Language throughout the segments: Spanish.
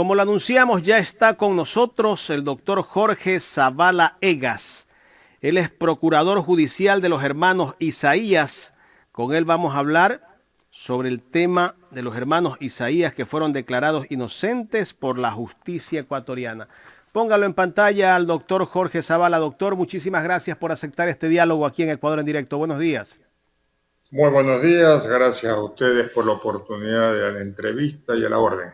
Como lo anunciamos, ya está con nosotros el doctor Jorge Zavala Egas. Él es procurador judicial de los hermanos Isaías. Con él vamos a hablar sobre el tema de los hermanos Isaías que fueron declarados inocentes por la justicia ecuatoriana. Póngalo en pantalla al doctor Jorge Zavala. Doctor, muchísimas gracias por aceptar este diálogo aquí en Ecuador en Directo. Buenos días. Muy buenos días, gracias a ustedes por la oportunidad de la entrevista y a la orden.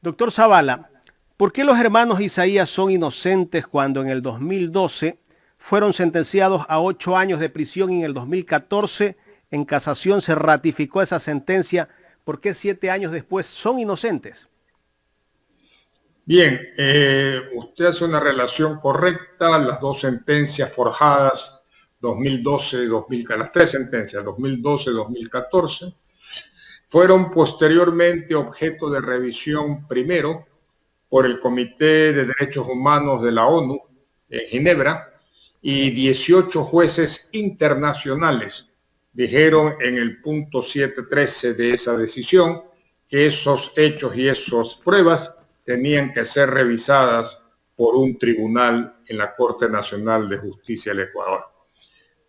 Doctor Zavala, ¿por qué los hermanos Isaías son inocentes cuando en el 2012 fueron sentenciados a 8 años de prisión y en el 2014 en casación se ratificó esa sentencia? ¿Por qué 7 años después son inocentes? Bien, usted hace una relación correcta, las dos sentencias forjadas 2012-2014, las tres sentencias, 2012-2014, fueron posteriormente objeto de revisión primero por el Comité de Derechos Humanos de la ONU en Ginebra, y 18 jueces internacionales dijeron en el punto 713 de esa decisión que esos hechos y esas pruebas tenían que ser revisadas por un tribunal en la Corte Nacional de Justicia del Ecuador.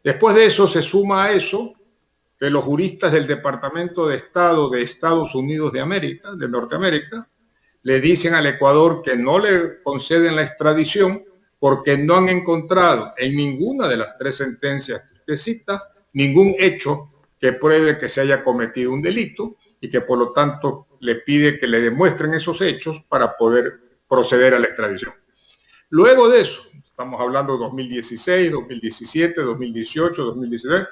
Después de eso se suma a eso que los juristas del Departamento de Estado de Estados Unidos de América, de Norteamérica, le dicen al Ecuador que no le conceden la extradición porque no han encontrado en ninguna de las tres sentencias que cita ningún hecho que pruebe que se haya cometido un delito y que por lo tanto le pide que le demuestren esos hechos para poder proceder a la extradición. Luego de eso, estamos hablando de 2016, 2017, 2018, 2019,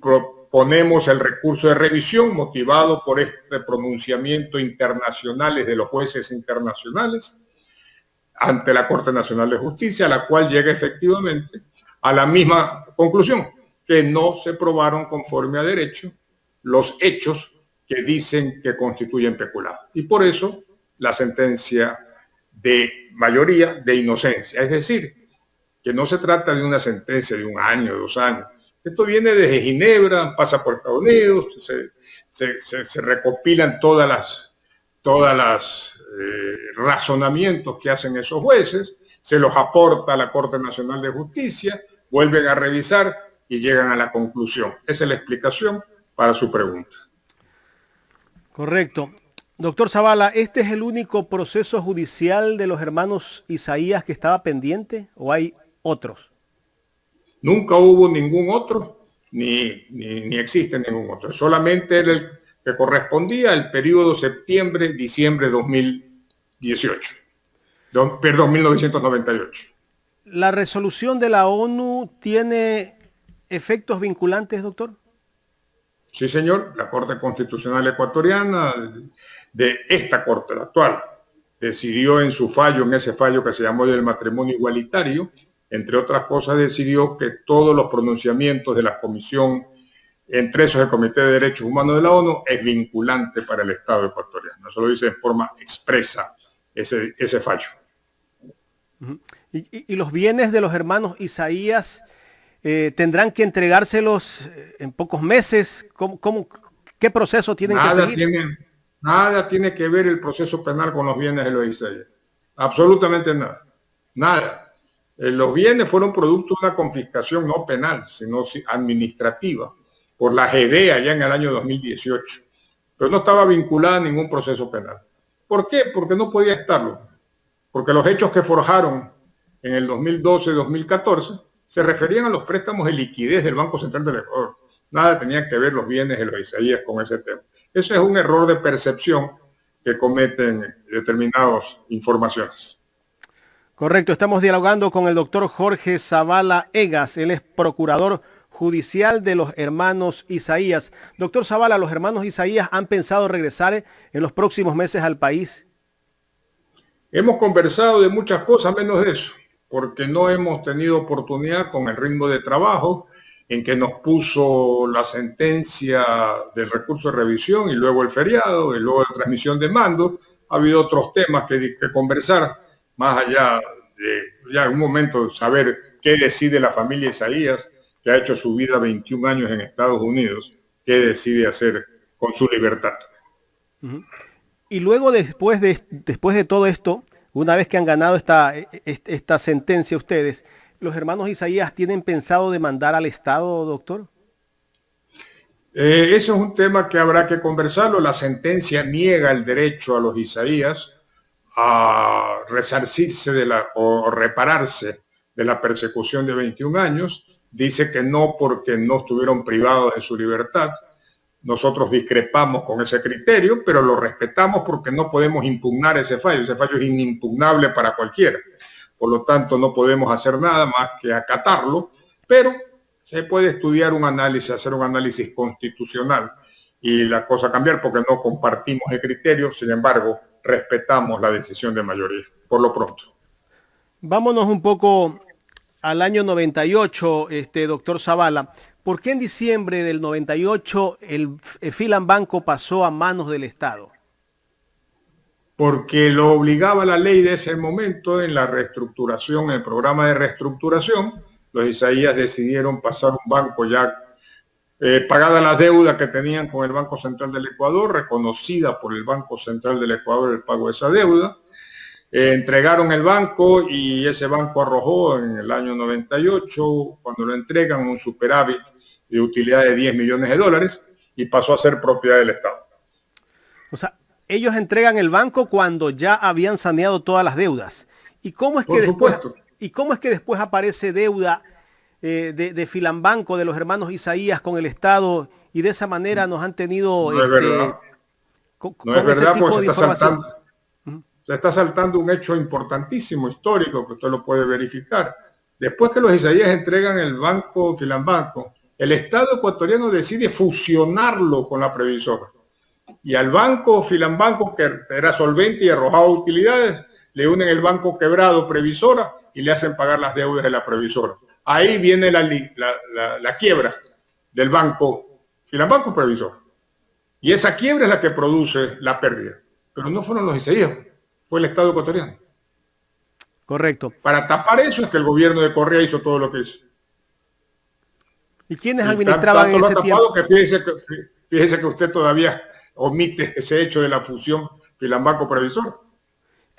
proponemos el recurso de revisión motivado por este pronunciamiento internacionales de los jueces internacionales ante la Corte Nacional de Justicia, la cual llega efectivamente a la misma conclusión, que no se probaron conforme a derecho los hechos que dicen que constituyen peculado. Y por eso la sentencia de mayoría de inocencia. Es decir, que no se trata de una sentencia de 1 año, de 2 años. Esto viene desde Ginebra, pasa por Estados Unidos, se recopilan todas las razonamientos que hacen esos jueces, se los aporta a la Corte Nacional de Justicia, vuelven a revisar y llegan a la conclusión. Esa es la explicación para su pregunta. Correcto. Doctor Zavala, ¿este es el único proceso judicial de los hermanos Isaías que estaba pendiente o hay otros? Nunca hubo ningún otro, ni existe ningún otro. Solamente el que correspondía al periodo septiembre-diciembre 2018. Perdón, 1998. ¿La resolución de la ONU tiene efectos vinculantes, doctor? Sí, señor. La Corte Constitucional Ecuatoriana, de esta Corte, la actual, decidió en su fallo, en ese fallo que se llamó del matrimonio igualitario, entre otras cosas, decidió que todos los pronunciamientos de la Comisión, entre esos el Comité de Derechos Humanos de la ONU, es vinculante para el Estado ecuatoriano. Eso lo dice en forma expresa ese fallo. ¿Y los bienes de los hermanos Isaías tendrán que entregárselos en pocos meses? ¿Qué proceso tienen que seguir? Nada tiene que ver el proceso penal con los bienes de los Isaías. Absolutamente nada. Nada. Los bienes fueron producto de una confiscación no penal, sino administrativa, por la GD allá en el año 2018. Pero no estaba vinculada a ningún proceso penal. ¿Por qué? Porque no podía estarlo. Porque los hechos que forjaron en el 2012-2014 se referían a los préstamos de liquidez del Banco Central del Ecuador. Nada tenía que ver los bienes de los Isaías con ese tema. Ese es un error de percepción que cometen determinadas informaciones. Correcto, estamos dialogando con el doctor Jorge Zavala Egas. Él es procurador judicial de los hermanos Isaías. Doctor Zavala, ¿los hermanos Isaías han pensado regresar en los próximos meses al país? Hemos conversado de muchas cosas menos de eso, porque no hemos tenido oportunidad con el ritmo de trabajo en que nos puso la sentencia del recurso de revisión y luego el feriado y luego la transmisión de mando. Ha habido otros temas que conversar, más allá de ya en un momento saber qué decide la familia Isaías, que ha hecho su vida 21 años en Estados Unidos, qué decide hacer con su libertad. Y luego, después de todo esto, una vez que han ganado esta sentencia ustedes, ¿los hermanos Isaías tienen pensado demandar al Estado, doctor? Eso es un tema que habrá que conversarlo. La sentencia niega el derecho a los Isaías a resarcirse o repararse de la persecución de 21 años. Dice que no, porque no estuvieron privados de su libertad. Nosotros discrepamos con ese criterio, pero lo respetamos porque no podemos impugnar ese fallo. Ese fallo es inimpugnable para cualquiera. Por lo tanto, no podemos hacer nada más que acatarlo, pero se puede estudiar un análisis, hacer un análisis constitucional y la cosa cambiar, porque no compartimos el criterio. Sin embargo, respetamos la decisión de mayoría, por lo pronto. Vámonos un poco al año 98, doctor Zavala. ¿Por qué en diciembre del 98 el Filambanco pasó a manos del Estado? Porque lo obligaba la ley de ese momento en la reestructuración, en el programa de reestructuración. Los Isaías decidieron pasar un banco ya pagada la deuda que tenían con el Banco Central del Ecuador, reconocida por el Banco Central del Ecuador el pago de esa deuda. Entregaron el banco y ese banco arrojó en el año 98, cuando lo entregan, un superávit de utilidad de 10 millones de dólares y pasó a ser propiedad del Estado. O sea, ellos entregan el banco cuando ya habían saneado todas las deudas. ¿Y cómo es que después aparece deuda de Filambanco, de los hermanos Isaías con el Estado, y de esa manera nos han tenido... No es verdad. No es verdad, porque se está saltando un hecho importantísimo, histórico, que usted lo puede verificar. Después que los Isaías entregan el banco Filambanco, el Estado ecuatoriano decide fusionarlo con la previsora. Y al banco Filambanco, que era solvente y arrojaba utilidades, le unen el banco quebrado previsora y le hacen pagar las deudas de la previsora. Ahí viene la quiebra del banco Filambanco previsor. Y esa quiebra es la que produce la pérdida. Pero no fueron los Isaías, fue el Estado ecuatoriano. Correcto. Para tapar eso es que el gobierno de Correa hizo todo lo que hizo. ¿Y quiénes administraban en ese tiempo? Que fíjese que usted todavía omite ese hecho de la fusión Filambanco previsor.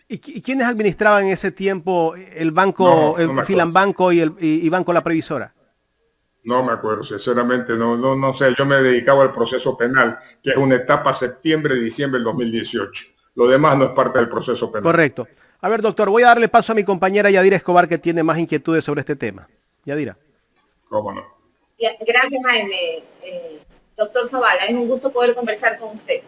¿Y quiénes administraban en ese tiempo el banco, el Filambanco y Banco La Previsora? No me acuerdo, sinceramente, no sé. Yo me dedicaba al proceso penal, que es una etapa septiembre-diciembre del 2018. Lo demás no es parte del proceso penal. Correcto. A ver, doctor, voy a darle paso a mi compañera Yadira Escobar, que tiene más inquietudes sobre este tema. Yadira. ¿Cómo no? Gracias, Jaime. Doctor Zavala, es un gusto poder conversar con usted.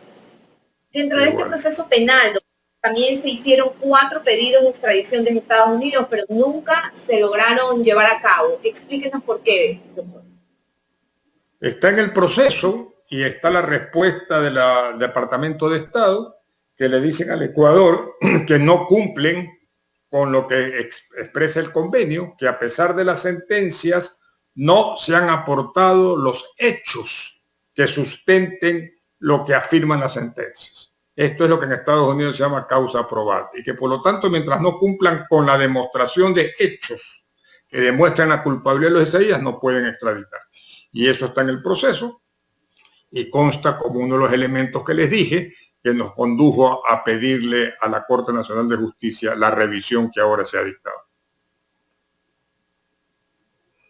Dentro de este proceso penal, también se hicieron 4 pedidos de extradición desde Estados Unidos, pero nunca se lograron llevar a cabo. Explíquenos por qué, doctor. Está en el proceso y está la respuesta del Departamento de Estado, que le dicen al Ecuador que no cumplen con lo que expresa el convenio, que a pesar de las sentencias no se han aportado los hechos que sustenten lo que afirman las sentencias. Esto es lo que en Estados Unidos se llama causa probada, y que por lo tanto, mientras no cumplan con la demostración de hechos que demuestran la culpabilidad de los Isaías, no pueden extraditar. Y eso está en el proceso y consta como uno de los elementos que les dije, que nos condujo a pedirle a la Corte Nacional de Justicia la revisión que ahora se ha dictado.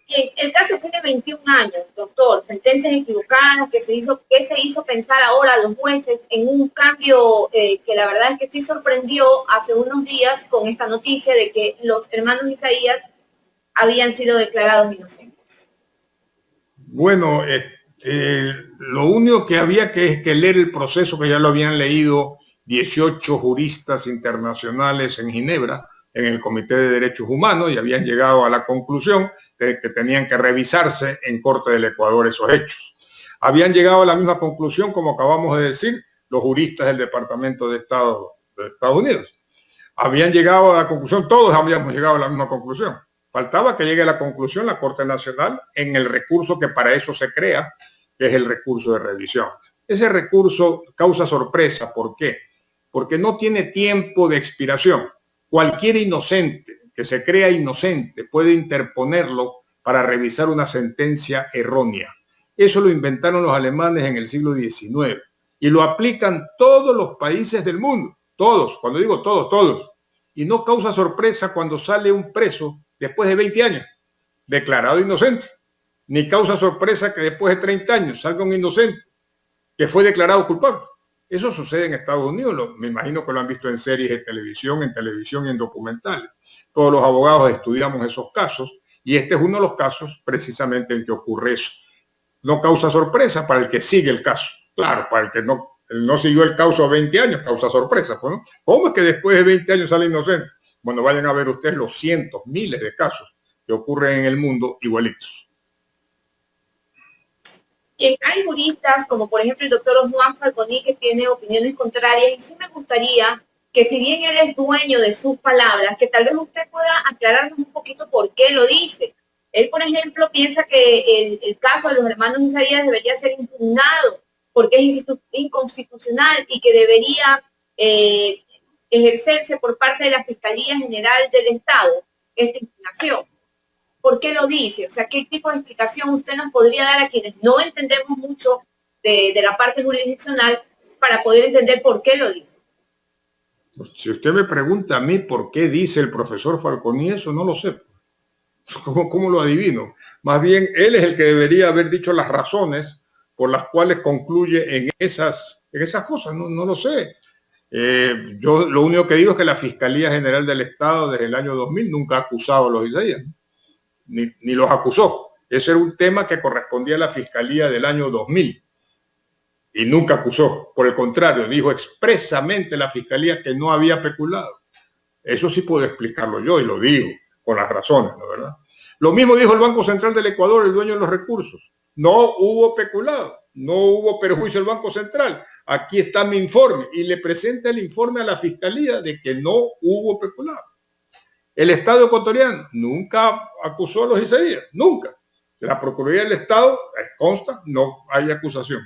Bien, el caso tiene 21 años, doctor, sentencias equivocadas, que se hizo pensar ahora a los jueces en un cambio que la verdad es que sí sorprendió hace unos días con esta noticia de que los hermanos Isaías habían sido declarados inocentes. Bueno, lo único que había que leer el proceso, que ya lo habían leído 18 juristas internacionales en Ginebra, en el Comité de Derechos Humanos, y habían llegado a la conclusión de que tenían que revisarse en Corte del Ecuador esos hechos. Habían llegado a la misma conclusión, como acabamos de decir, los juristas del Departamento de Estado de Estados Unidos. Habían llegado a la conclusión, todos habíamos llegado a la misma conclusión. Faltaba que llegue a la conclusión la Corte Nacional en el recurso que para eso se crea, que es el recurso de revisión. Ese recurso causa sorpresa. ¿Por qué? Porque no tiene tiempo de expiración. Cualquier inocente que se crea inocente puede interponerlo para revisar una sentencia errónea. Eso lo inventaron los alemanes en el siglo XIX. Y lo aplican todos los países del mundo. Todos, cuando digo todos, todos. Y no causa sorpresa cuando sale un preso después de 20 años, declarado inocente. Ni causa sorpresa que después de 30 años salga un inocente que fue declarado culpable. Eso sucede en Estados Unidos, me imagino que lo han visto en series de televisión, y en documentales. Todos los abogados estudiamos esos casos y este es uno de los casos precisamente en que ocurre eso. No causa sorpresa para el que sigue el caso. Claro, para el que no siguió el caso a 20 años, causa sorpresa. Pues, ¿no? ¿Cómo es que después de 20 años sale inocente? Bueno, vayan a ver ustedes los cientos, miles de casos que ocurren en el mundo igualitos. Hay juristas, como por ejemplo el doctor Juan Falconi, que tiene opiniones contrarias, y sí me gustaría que, si bien él es dueño de sus palabras, que tal vez usted pueda aclararnos un poquito por qué lo dice. Él, por ejemplo, piensa que el caso de los hermanos Isaías debería ser impugnado porque es inconstitucional y que debería ejercerse por parte de la Fiscalía General del Estado esta impugnación. ¿Por qué lo dice? O sea, ¿qué tipo de explicación usted nos podría dar a quienes no entendemos mucho de la parte jurisdiccional para poder entender por qué lo dice? Si usted me pregunta a mí por qué dice el profesor Falconi eso, no lo sé. ¿Cómo lo adivino? Más bien, él es el que debería haber dicho las razones por las cuales concluye en esas cosas. No lo sé. Yo lo único que digo es que la Fiscalía General del Estado desde el año 2000 nunca ha acusado a los Isaías. Ni los acusó. Ese era un tema que correspondía a la Fiscalía del año 2000 y nunca acusó. Por el contrario, dijo expresamente la Fiscalía que no había peculado. Eso sí puedo explicarlo yo y lo digo con las razones, ¿no, verdad? Lo mismo dijo el Banco Central del Ecuador, el dueño de los recursos. No hubo peculado, no hubo perjuicio del Banco Central. Aquí está mi informe y le presenta el informe a la Fiscalía de que no hubo peculado. El Estado ecuatoriano nunca acusó a los Isaías, nunca. La Procuraduría del Estado, consta, no hay acusación.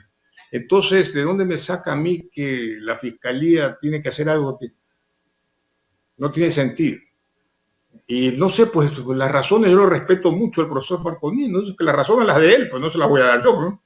Entonces, ¿de dónde me saca a mí que la Fiscalía tiene que hacer algo que no tiene sentido? Y no sé, pues las razones, yo lo respeto mucho al profesor Falconi, no sé, que las razones las de él, pues no se las voy a dar yo, ¿no?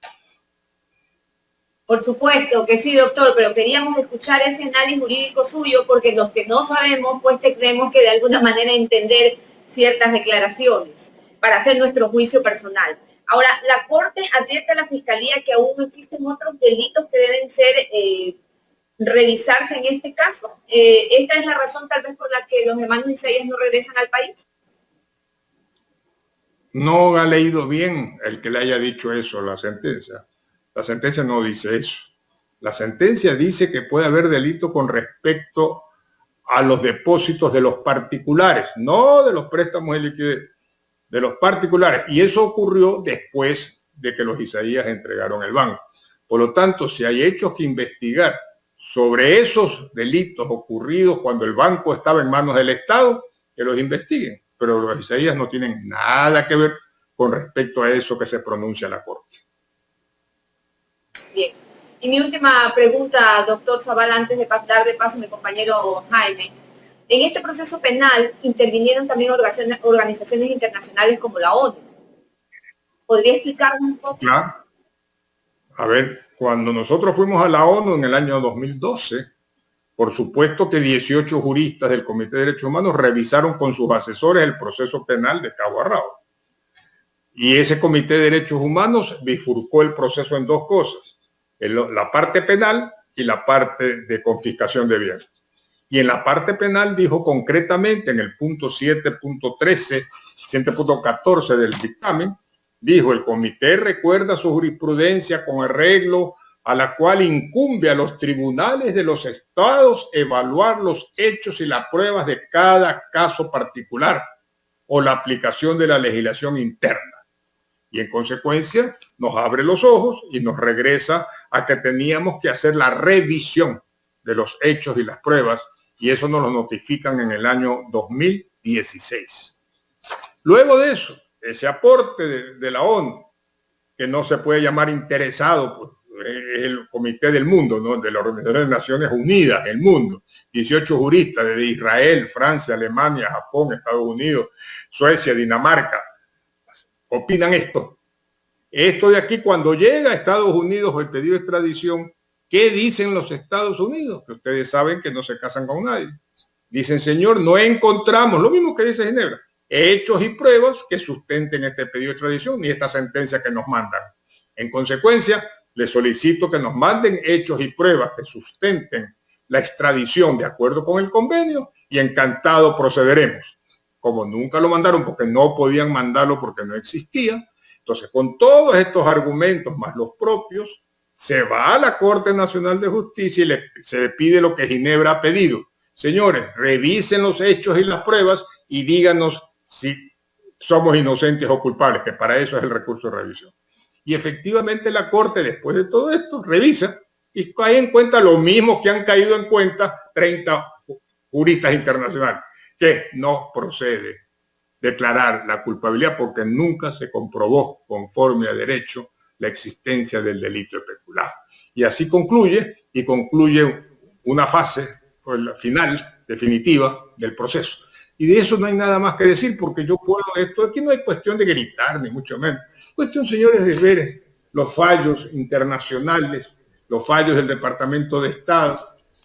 Por supuesto que sí, doctor, pero queríamos escuchar ese análisis jurídico suyo porque los que no sabemos, pues creemos que de alguna manera entender ciertas declaraciones para hacer nuestro juicio personal. Ahora, la Corte advierte a la Fiscalía que aún existen otros delitos que deben ser revisarse en este caso. ¿Esta es la razón tal vez por la que los hermanos Isaías no regresan al país? No ha leído bien el que le haya dicho eso la sentencia. La sentencia no dice eso. La sentencia dice que puede haber delito con respecto a los depósitos de los particulares, no de los préstamos de liquidez, de los particulares. Y eso ocurrió después de que los Isaías entregaron el banco. Por lo tanto, si hay hechos que investigar sobre esos delitos ocurridos cuando el banco estaba en manos del Estado, que los investiguen. Pero los Isaías no tienen nada que ver con respecto a eso que se pronuncia la Corte. Bien. Y mi última pregunta, doctor Zavala, antes de dar de paso a mi compañero Jaime. En este proceso penal intervinieron también organizaciones internacionales como la ONU. ¿Podría explicarnos un poco? Claro. A ver, cuando nosotros fuimos a la ONU en el año 2012, por supuesto que 18 juristas del Comité de Derechos Humanos revisaron con sus asesores el proceso penal de cabo a rabo. Y ese Comité de Derechos Humanos bifurcó el proceso en dos cosas. La parte penal y la parte de confiscación de bienes. Y en la parte penal dijo concretamente en el punto 7.13, 7.14 del dictamen, dijo: el comité recuerda su jurisprudencia con arreglo a la cual incumbe a los tribunales de los estados evaluar los hechos y las pruebas de cada caso particular o la aplicación de la legislación interna. Y en consecuencia nos abre los ojos y nos regresa a que teníamos que hacer la revisión de los hechos y las pruebas, y eso nos lo notifican en el año 2016. Luego de eso, ese aporte de la ONU, que no se puede llamar interesado, pues, es el Comité del Mundo, ¿no? De la Organización de Naciones Unidas, el mundo, 18 juristas de Israel, Francia, Alemania, Japón, Estados Unidos, Suecia, Dinamarca, opinan esto. Esto de aquí, cuando llega a Estados Unidos el pedido de extradición, ¿Qué dicen los Estados Unidos? Que ustedes saben que no se casan con nadie. Dicen, señor, no encontramos, lo mismo que dice Ginebra, hechos y pruebas que sustenten este pedido de extradición ni esta sentencia que nos mandan. En consecuencia, les solicito que nos manden hechos y pruebas que sustenten la extradición de acuerdo con el convenio y encantado procederemos. Como nunca lo mandaron porque no podían mandarlo porque no existía, entonces con todos estos argumentos más los propios, se va a la Corte Nacional de Justicia y se le pide lo que Ginebra ha pedido. Señores, revisen los hechos y las pruebas y díganos si somos inocentes o culpables, que para eso es el recurso de revisión. Y efectivamente la Corte, después de todo esto, revisa y cae en cuenta lo mismo que han caído en cuenta 30 juristas internacionales, que no procede declarar la culpabilidad porque nunca se comprobó conforme a derecho la existencia del delito especulado. Y así concluye una fase final, definitiva del proceso. Y de eso no hay nada más que decir porque yo puedo esto, aquí no hay cuestión de gritar ni mucho menos. Cuestión, señores, de ver los fallos internacionales, los fallos del Departamento de Estado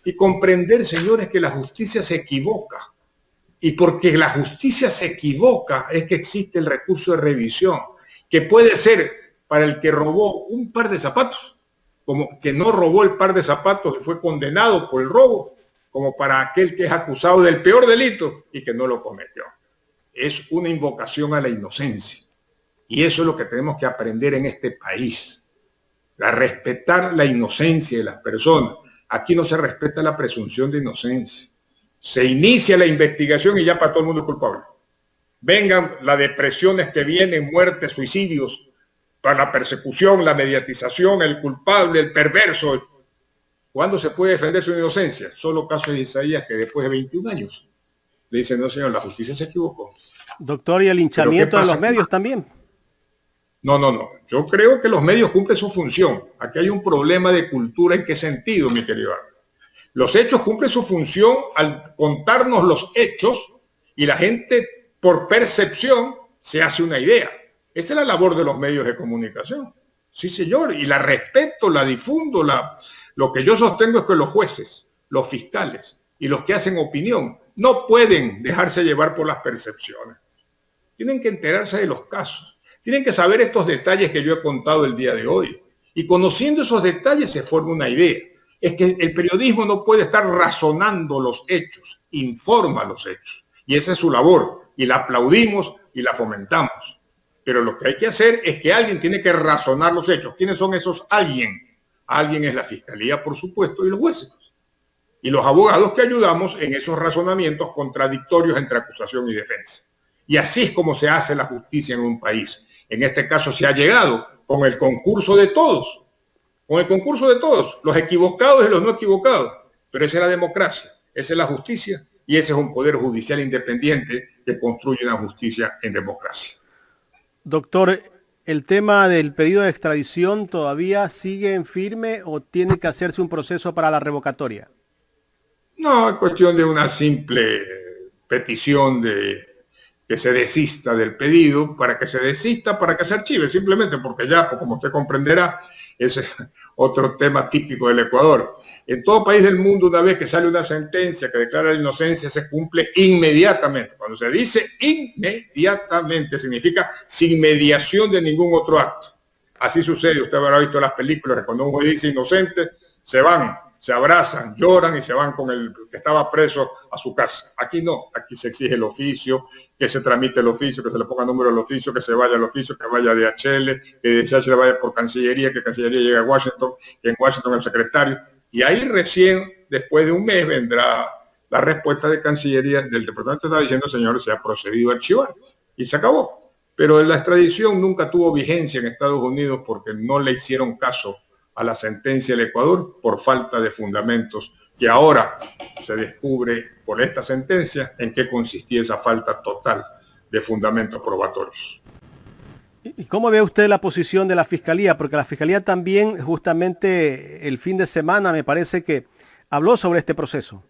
y comprender, señores, que la justicia se equivoca. Y porque la justicia se equivoca es que existe el recurso de revisión, que puede ser para el que robó un par de zapatos, como que no robó el par de zapatos y fue condenado por el robo, como para aquel que es acusado del peor delito y que no lo cometió. Es una invocación a la inocencia. Y eso es lo que tenemos que aprender en este país, a respetar la inocencia de las personas. Aquí no se respeta la presunción de inocencia. Se inicia la investigación y ya para todo el mundo es culpable. Vengan las depresiones que vienen, muertes, suicidios, para la persecución, la mediatización, el culpable, el perverso. ¿Cuándo se puede defender su inocencia? Solo caso de Isaías, que después de 21 años le dicen, no señor, la justicia se equivocó. Doctor, ¿y el linchamiento de los medios también? No. Yo creo que los medios cumplen su función. Aquí hay un problema de cultura. ¿En qué sentido, mi querido Álvaro? Los hechos cumplen su función al contarnos los hechos y la gente, por percepción, se hace una idea. Esa es la labor de los medios de comunicación. Sí, señor, y la respeto, la difundo. Lo que yo sostengo es que los jueces, los fiscales y los que hacen opinión no pueden dejarse llevar por las percepciones. Tienen que enterarse de los casos. Tienen que saber estos detalles que yo he contado el día de hoy. Y conociendo esos detalles se forma una idea. Es que el periodismo no puede estar razonando los hechos, informa los hechos. Y esa es su labor. Y la aplaudimos y la fomentamos. Pero lo que hay que hacer es que alguien tiene que razonar los hechos. ¿Quiénes son esos alguien? Alguien es la fiscalía, por supuesto, y los jueces. Y los abogados que ayudamos en esos razonamientos contradictorios entre acusación y defensa. Y así es como se hace la justicia en un país. En este caso se ha llegado con el concurso de todos. Con el concurso de todos. Los equivocados y los no equivocados. Pero esa es la democracia. Esa es la justicia. Y ese es un poder judicial independiente que construye una justicia en democracia. Doctor, ¿el tema del pedido de extradición todavía sigue en firme o tiene que hacerse un proceso para la revocatoria? No, es cuestión de una simple petición de que se desista del pedido, para que se archive, simplemente porque ya, como usted comprenderá, ese es otro tema típico del Ecuador. En todo país del mundo, una vez que sale una sentencia que declara la inocencia, se cumple inmediatamente. Cuando se dice inmediatamente, significa sin mediación de ningún otro acto. Así sucede, usted habrá visto las películas, cuando un juez dice inocente, se van, se abrazan, lloran y se van con el que estaba preso a su casa. Aquí no, aquí se exige el oficio, que se tramite el oficio, que se le ponga número al oficio, que se vaya al oficio, que vaya a DHL, que de DHL vaya por Cancillería, que Cancillería llegue a Washington, que en Washington el secretario. Y ahí recién, después de un mes, vendrá la respuesta de Cancillería del Departamento de Estado diciendo, señores, se ha procedido a archivar. Y se acabó. Pero la extradición nunca tuvo vigencia en Estados Unidos porque no le hicieron caso a la sentencia del Ecuador por falta de fundamentos, que ahora se descubre por esta sentencia en qué consistía esa falta total de fundamentos probatorios. ¿Y cómo ve usted la posición de la Fiscalía? Porque la Fiscalía también, justamente el fin de semana, me parece que habló sobre este proceso.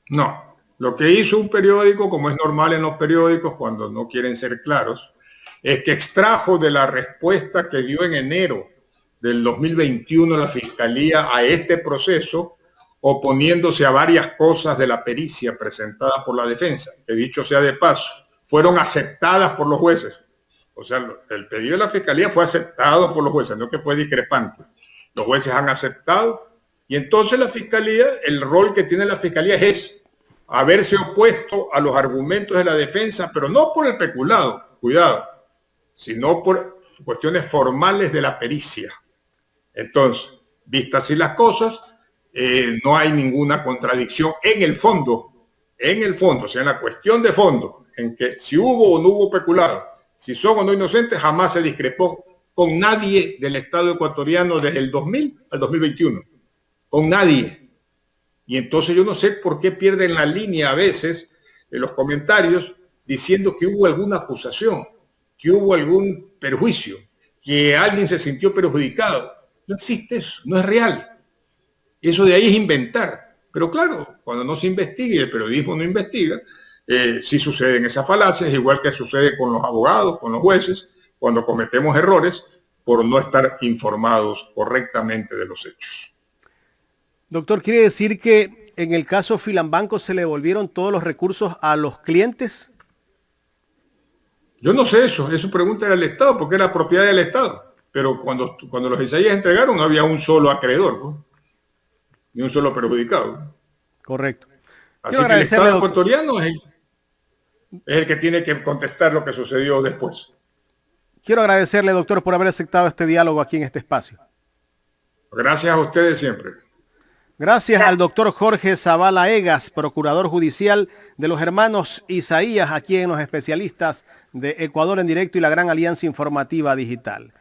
No, lo que hizo un periódico, como es normal en los periódicos cuando no quieren ser claros, es que extrajo de la respuesta que dio en enero del 2021 la Fiscalía a este proceso, oponiéndose a varias cosas de la pericia presentada por la defensa, que dicho sea de paso, fueron aceptadas por los jueces. O sea, el pedido de la Fiscalía fue aceptado por los jueces, no que fue discrepante. Los jueces han aceptado y entonces la Fiscalía, el rol que tiene la Fiscalía es haberse opuesto a los argumentos de la defensa, pero no por el peculado, cuidado, sino por cuestiones formales de la pericia. Entonces, vistas así las cosas, no hay ninguna contradicción en el fondo, o sea, en la cuestión de fondo, en que si hubo o no hubo peculado, si son o no inocentes, jamás se discrepó con nadie del Estado ecuatoriano desde el 2000 al 2021, con nadie. Y entonces yo no sé por qué pierden la línea a veces en los comentarios diciendo que hubo alguna acusación, que hubo algún perjuicio, que alguien se sintió perjudicado. No existe eso, no es real. Eso de ahí es inventar. Pero claro, cuando no se investiga y el periodismo no investiga, sí suceden esas falacias, igual que sucede con los abogados, con los jueces, cuando cometemos errores por no estar informados correctamente de los hechos. Doctor, ¿quiere decir que en el caso Filambanco se le devolvieron todos los recursos a los clientes? Yo no sé eso pregunta del Estado, porque era propiedad del Estado. Pero cuando los Isaías entregaron no había un solo acreedor, ¿no? Ni un solo perjudicado. Correcto. Así que el Estado ecuatoriano es el que tiene que contestar lo que sucedió después. Quiero agradecerle, doctor, por haber aceptado este diálogo aquí en este espacio. Gracias a ustedes siempre. Gracias al doctor Jorge Zavala Egas, procurador judicial de los hermanos Isaías, aquí en Los Especialistas de Ecuador en Directo y la Gran Alianza Informativa Digital.